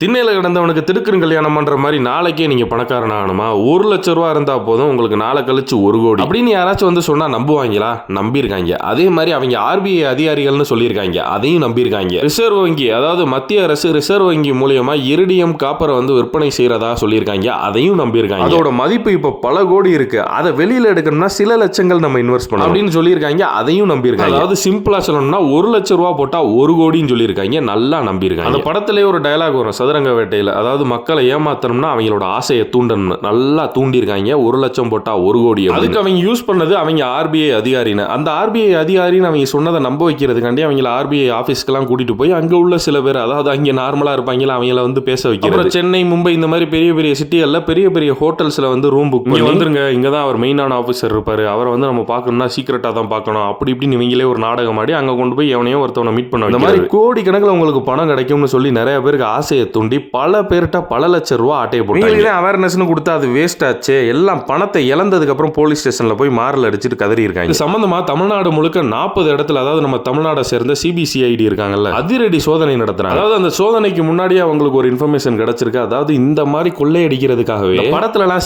திண்ணையில கிடந்தவனுக்கு திடுக்குன்னு கல்யாணம் பண்ற மாதிரி நாளைக்கே நீங்க பணக்காரன் ஆகணுமா? 1,00,000 ரூபா இருந்தா போதும் உங்களுக்கு நாளை கழிச்சு 1 கோடி அப்படின்னு யாராச்சும் வந்து சொன்னா நம்புவாங்களா? நம்பியிருக்காங்க. அதே மாதிரி அவங்க RBI அதிகாரிகள்னு சொல்லியிருக்காங்க, அதையும் நம்பியிருக்காங்க. ரிசர்வ் வங்கி, அதாவது மத்திய அரசு ரிசர்வ் வங்கி மூலியமா இரிடியம் காப்பரை வந்து விற்பனை செய்யறதா சொல்லியிருக்காங்க, அதையும் நம்பியிருக்காங்க. அதோட மதிப்பு இப்ப பல கோடி இருக்கு, அதை வெளியில எடுக்கணும்னா சில லட்சங்கள் நம்ம இன்வெஸ்ட் பண்ணணும் அப்படின்னு சொல்லியிருக்காங்க, அதையும் நம்பியிருக்காங்க. அதாவது சிம்பிளா சொல்லணும்னா 1,00,000 ரூபா போட்டா 1 கோடின்னு சொல்லியிருக்காங்க, நல்லா நம்பியிருக்காங்க. அந்த படத்திலே ஒரு டயலாக் வரும் சதுரங்க வேட்டையில், அதாவது மக்களை ஏமாத்தணும்னா அவங்களோட ஆசையை தூண்டணும், நல்லா தூண்டிருக்காங்க. 1,00,000 போட்டா 1 கோடி. அதுக்கு அவங்க யூஸ் பண்ணது அவங்க RBI அதிகாரின்னு. அந்த RBI அதிகாரின்னு அவங்க சொன்னதை நம்ப வைக்கிறதுக்காண்டி அவங்கள RBI ஆஃபீஸ்க்கெல்லாம் கூட்டிட்டு போய் அங்கே உள்ள சில பேர், அதாவது அங்கே நார்மலாக இருப்பாங்களா, அவங்கள வந்து பேச வைக்கிறது. சென்னை, மும்பை இந்த மாதிரி பெரிய பெரிய சிட்டிகளில் பெரிய பெரிய ஹோட்டல்ஸில் வந்து ரூம் புக் பண்ணி வந்துருங்க, இங்கே தான் அவர் மெயினான ஆஃபீஸர் இருப்பார், அவரை வந்து நம்ம பார்க்கணும்னா சீக்கிரட்டாக தான் பார்க்கணும், அப்படி இப்படின்னு இவங்களே ஒரு நாடகம் ஆடி அங்கே கொண்டு போய் எவனையோ ஒருத்தவனை மீட் பண்ண. இந்த மாதிரி கோடி கணக்கில் உங்களுக்கு பணம் கிடைக்கும்னு சொல்லி நிறைய பேருக்கு ஆசையை தூண்டி பல பேர்கிட்ட பல லட்சம் ரூபா ஆட்டையை போட்டாங்க. அவேர்னஸ்னு கொடுத்தா அது வேஸ்ட் ஆச்சு, எல்லாம் பணத்தை இழந்ததுக்கு அப்புறம் போலீஸ் ஸ்டேஷன்ல போய் மாரல் அடிச்சுட்டு கதறி இருக்காங்க. இது சம்பந்தமா தமிழ்நாடு முழுக்க 40 இடத்துல, அதாவது நம்ம தமிழ்நாடு சேர்ந்த CBCID இருக்காங்கல்ல, அதிரடி சோதனை நடத்துறாங்க. அதாவது அந்த சோதனைக்கு முன்னாடியே அவங்களுக்கு ஒரு இன்ஃபர்மேஷன் கிடைச்சிருக்கு. அதாவது இந்த மாதிரி கொள்ளையடிக்கிறதுக்காகவே படத்துல எல்லாம்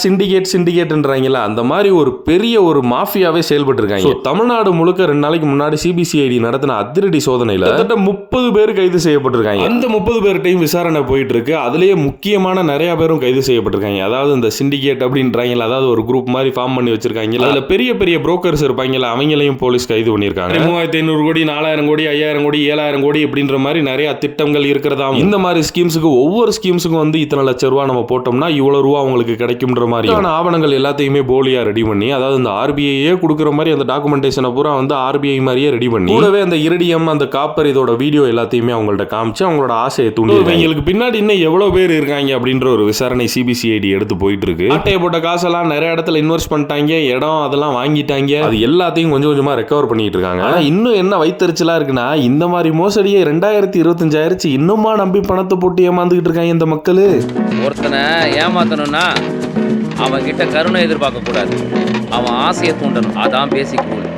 சிண்டிகேட்ன்றாங்களா, அந்த மாதிரி ஒரு பெரிய ஒரு மாஃபியாவே செயல்பட்டு இருக்காங்க. தமிழ்நாடு முழுக்க 2 நாளைக்கு முன்னாடி CBCID நடத்தின அதிரடி சோதனையில கிட்டத்தட்ட 30 பேர் கைது செய்யப்பட்டிருக்காங்க. அந்த 30 பேர்கிட்டையும் விசாரணை போயிட்டு இருக்கு. அதுலயே முக்கியமான நிறைய பேரும் கைது செய்யப்பட்டிருக்காங்க. அதாவது இந்த சிண்டிகேட் அப்படின்றாங்க, அதாவது ஒரு குரூப் மாதிரி ஃபார்ம் பண்ணி வச்சிருக்காங்க. அதுல பெரிய பெரிய புரோக்கர்ஸ் இருப்பாங்கல்ல, அவங்களையும் போலீஸ் கைது பண்ணிருக்காங்க. 3,500 கோடி, 4,000 கோடி, 5,000 கோடி, 7,000 கோடி அப்படின்ற மாதிரி நிறைய திட்டங்கள் இருக்கிறதா. இந்த மாதிரி ஸ்கீம்ஸுக்கு, ஒவ்வொரு ஸ்கீம்ஸுக்கும் வந்து இத்தனை லட்சம் ரூபா நம்ம போட்டோம்னா இவ்வளவு ரூபா உங்களுக்கு கிடைக்கும்ன்ற மாதிரி ஆவணங்கள் எல்லாத்தையுமே போலியா ரெடி பண்ணி, அதாவது இந்த RBI கொடுக்குற மாதிரி அந்த டாக்குமெண்டேஷனை பூரா வந்து RBI மாதிரியே ரெடி பண்ணி, கூடவே அந்த இரிடியம், அந்த காப்பர், இதோட வீடியோ எல்லாத்தையுமே அவங்கள்ட்ட காமிச்சு அவங்களோட ஆசையை தூண்டி. இவங்களுக்கு பின்னாடி இன்னும் எவ்வளவு பேர் இருக்காங்க அப்படின்ற ஒரு விசாரணை CBCID எடுத்து போயிட்டு இருக்கு. ஆட்டையை போட்ட காசெல்லாம் நிறைய இடத்துல இன்வெஸ்ட் பண்ணிட்டாங்க, இடம் அதெல்லாம் வாங்கிட்டாங்க, அது எல்லாத்தையும் கொஞ்சம் கொஞ்சமா ரெக்கவர் பண்ணிட்டு இருக்காங்க. ஆனா இன்னும் என்ன வைத்தறிச்சலா இருக்குன்னா, இந்த மாதிரி மோசடியை 2025 ஆயிருச்சு, இன்னுமா நம்பி பணத்தை போட்டு ஏமாந்துகிட்டு இருக்காங்க இந்த மக்கள். ஒருத்தனை ஏமாத்தணும்னா அவன் கிட்ட கருணை எதிர்பார்க்க கூடாது, அவன் ஆசையை தூண்டணும், அதான் பேசிக் ரூல்.